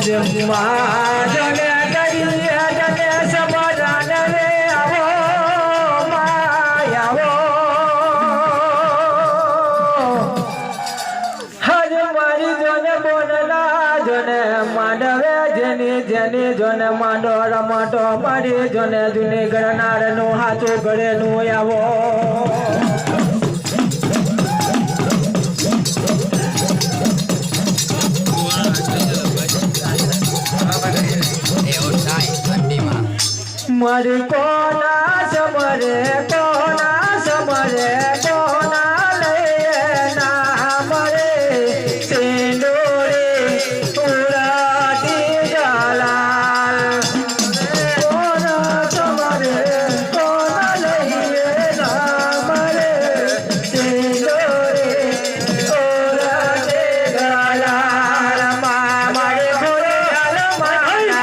જને કરીએ જને સમાધાન રે આવો આવો હજ મારી જોને બોલલા જોને માંડવે જેની જેની જોને માંડો રમતો મારી જોને જૂની ગણનારનું હાથું ગળેનું આવો मर कोना समरे कोना ले ना मरे सिंदूरी उड़ाती जलाल कोना समरे कोना ले ना मरे सिंदूरी उड़ाती जलाल मारे खोरे अलमाना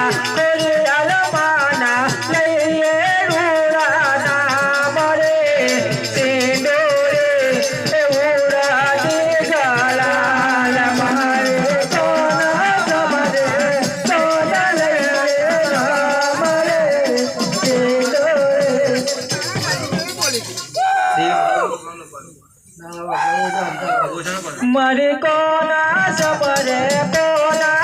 मरे कोना समरे कोना